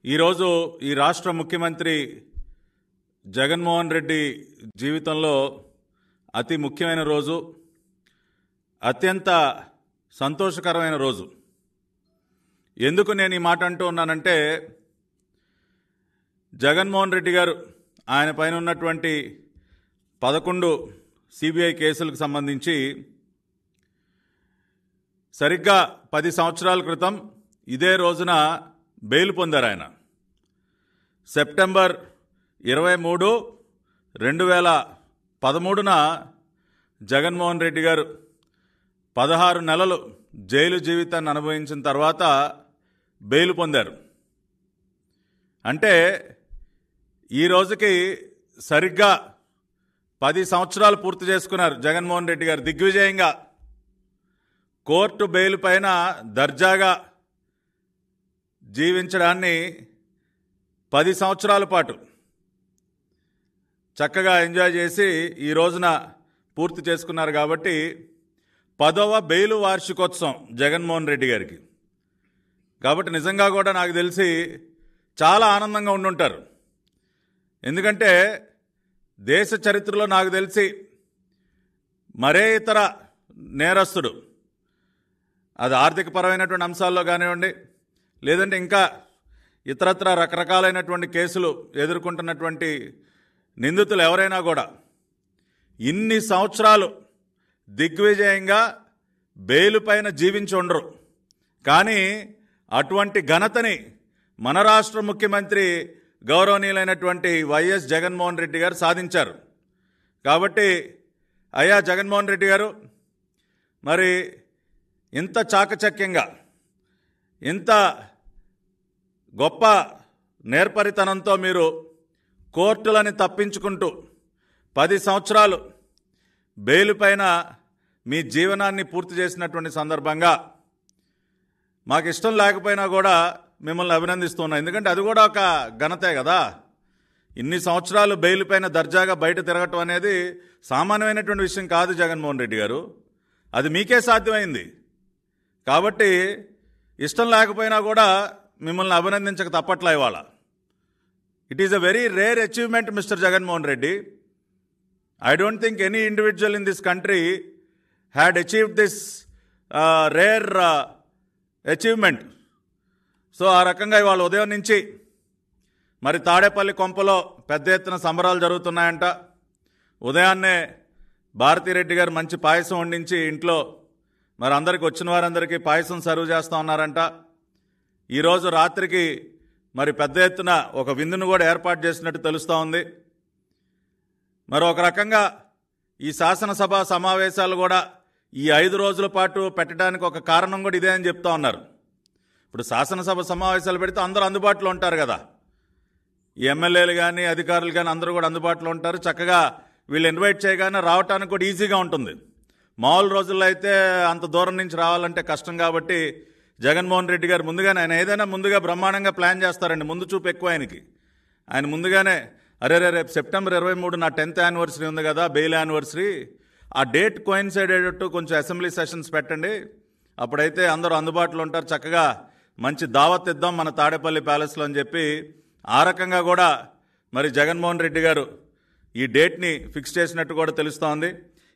ఈరోజు ఈ రాష్ట్ర ముఖ్యమంత్రి జగన్మోహన్ రెడ్డి జీవితంలో అతి ముఖ్యమైన రోజు, అత్యంత సంతోషకరమైన రోజు. ఎందుకు నేను ఈ మాట అంటూ ఉన్నానంటే, జగన్మోహన్ రెడ్డి గారు ఆయన పైన ఉన్నటువంటి 11 సిబిఐ కేసులకు సంబంధించి సరిగ్గా 10 సంవత్సరాల క్రితం ఇదే రోజున బెయిల్ పొందారు. ఆయన సెప్టెంబర్ 23, 2013న జగన్మోహన్ రెడ్డి గారు 16 నెలలు జైలు జీవితాన్ని అనుభవించిన తర్వాత బెయిల్ పొందారు. అంటే ఈ రోజుకి సరిగ్గా 10 సంవత్సరాలు పూర్తి చేసుకున్నారు జగన్మోహన్ రెడ్డి గారు దిగ్విజయంగా. కోర్టు బెయిల్ పైన దర్జాగా జీవించడాన్ని 10 సంవత్సరాల పాటు చక్కగా ఎంజాయ్ చేసి ఈ రోజున పూర్తి చేసుకున్నారు. కాబట్టి 10వ బెయిల్ వార్షికోత్సవం జగన్మోహన్ రెడ్డి గారికి. కాబట్టి నిజంగా కూడా నాకు తెలిసి చాలా ఆనందంగా ఉండుంటారు. ఎందుకంటే దేశ చరిత్రలో నాకు తెలిసి మరే ఇతర నేరస్తుడు, అది ఆర్థికపరమైనటువంటి అంశాల్లో కానివ్వండి, లేదంటే ఇంకా ఇతరత్ర రకరకాలైనటువంటి కేసులు ఎదుర్కొంటున్నటువంటి నిందితులు ఎవరైనా కూడా ఇన్ని సంవత్సరాలు దిగ్విజయంగా బెయిల్ పైన జీవించి ఉండరు. కానీ అటువంటి ఘనతని మన రాష్ట్ర ముఖ్యమంత్రి గౌరవనీయులైనటువంటి వైఎస్ జగన్మోహన్ రెడ్డి గారు సాధించారు. కాబట్టి అయ్యా జగన్మోహన్ రెడ్డి గారు, మరి ఇంత చాకచక్యంగా, ఇంత గొప్ప నేర్పరితనంతో మీరు కోర్టులని తప్పించుకుంటూ 10 సంవత్సరాలు బెయిల్ పైన మీ జీవనాన్ని పూర్తి చేసినటువంటి సందర్భంగా మాకు ఇష్టం లేకపోయినా కూడా మిమ్మల్ని అభినందిస్తున్నాం. ఎందుకంటే అది కూడా ఒక ఘనతే కదా. ఇన్ని సంవత్సరాలు బెయిల్ పైన దర్జాగా బయట తిరగటం అనేది సామాన్యమైనటువంటి విషయం కాదు జగన్మోహన్ రెడ్డి గారు. అది మీకే సాధ్యమైంది. కాబట్టి ఇష్టం లేకపోయినా కూడా మిమ్మల్ని అభినందించక తప్పట్లా ఇవాళ. It is a very rare achievement mister Jaganmohan Reddy. I don't think any individual in this country had achieved this rare achievement. So ఆ రకంగా ఇవాళ ఉదయం నుంచి మరి తాడేపల్లి కొంపలో పెద్ద ఎత్తున సంబరాలు జరుగుతున్నాయంట. ఉదయాన్నే భారతిరెడ్డి గారు మంచి పాయసం వండించి ఇంట్లో మరి అందరికి వచ్చిన వారందరికీ పాయసం సర్వ్ చేస్తూ ఉన్నారంట. ఈరోజు రాత్రికి మరి పెద్ద ఎత్తున ఒక విందును కూడా ఏర్పాటు చేసినట్టు తెలుస్తూ ఉంది. మరి ఒక రకంగా ఈ శాసనసభ సమావేశాలు కూడా ఈ 5 రోజుల పాటు పెట్టడానికి ఒక కారణం కూడా ఇదే అని చెప్తా ఉన్నారు. ఇప్పుడు శాసనసభ సమావేశాలు పెడితే అందరూ అందుబాటులో ఉంటారు కదా. ఈ ఎమ్మెల్యేలు కానీ అధికారులు కానీ అందరూ కూడా అందుబాటులో ఉంటారు. చక్కగా వీళ్ళు ఇన్వైట్ చేయగానే రావడానికి కూడా ఈజీగా ఉంటుంది. మామూలు రోజుల్లో అయితే అంత దూరం నుంచి రావాలంటే కష్టం. కాబట్టి జగన్మోహన్ రెడ్డి గారు ముందుగానే, ఆయన ఏదైనా ముందుగా బ్రహ్మాండంగా ప్లాన్ చేస్తారండి. ముందు చూపు ఎక్కువ ఆయనకి. ఆయన ముందుగానే రేపు సెప్టెంబర్ 23 నా 10th యానివర్సరీ ఉంది కదా, బెయిల్ యానివర్సరీ, ఆ డేట్ కోయిన్సైడ్ అయ్యేటట్టు కొంచెం అసెంబ్లీ సెషన్స్ పెట్టండి, అప్పుడైతే అందరూ అందుబాటులో ఉంటారు, చక్కగా మంచి దావత్ ఇద్దాం మన తాడేపల్లి ప్యాలెస్లో అని చెప్పి ఆ రకంగా కూడా మరి జగన్మోహన్ రెడ్డి గారు ఈ డేట్ని ఫిక్స్ చేసినట్టు కూడా తెలుస్తోంది.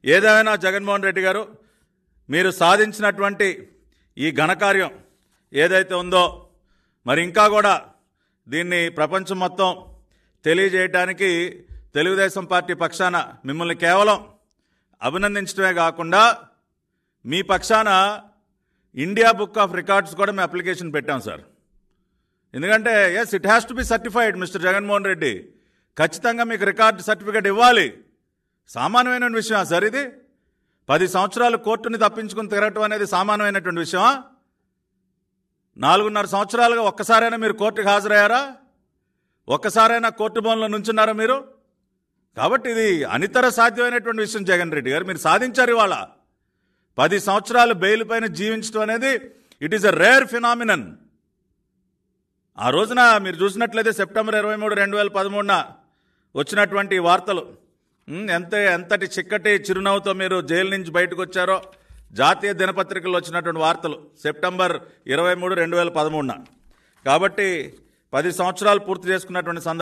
ఏదేమైనా జగన్మోహన్ రెడ్డి గారు, మీరు సాధించినటువంటి ఈ ఘనకార్యం ఏదైతే ఉందో మరి ఇంకా కూడా దీన్ని ప్రపంచం మొత్తం తెలియజేయడానికి తెలుగుదేశం పార్టీ పక్షాన మిమ్మల్ని కేవలం అభినందించడమే కాకుండా మీ పక్షాన ఇండియా బుక్ ఆఫ్ రికార్డ్స్ కూడా మేము అప్లికేషన్ పెట్టాం సార్. ఎందుకంటే yes, it has to be certified mister Jaganmohan Reddy. ఖచ్చితంగా మీకు రికార్డు సర్టిఫికేట్ ఇవ్వాలి. సామాన్యమైన విషయమా సార్ ఇది? 10 సంవత్సరాలు కోర్టుని తప్పించుకుని తిరగటం అనేది సామాన్యమైనటువంటి విషయమా? 4.5 సంవత్సరాలుగా ఒక్కసారైనా మీరు కోర్టుకు హాజరయ్యారా? ఒక్కసారైనా కోర్టు భవన్లో నుంచున్నారా మీరు? కాబట్టి ఇది అనితర సాధ్యమైనటువంటి విషయం జగన్ రెడ్డి గారు, మీరు సాధించారు ఇవాళ. 10 సంవత్సరాలు బెయిల్ పైన జీవించడం అనేది it is a rare phenomenon. ఆ రోజున మీరు చూసినట్లయితే సెప్టెంబర్ 23, 2013న వచ్చినటువంటి వార్తలు, ఎంతటి చిక్కటి చిరునవ్వుతో మీరు జైలు నుంచి బయటకు వచ్చారో జాతీయ దినపత్రికల్లో వచ్చినటువంటి వార్తలు సెప్టెంబర్ 23, 2013న. కాబట్టి 10 సంవత్సరాలు పూర్తి చేసుకున్నటువంటి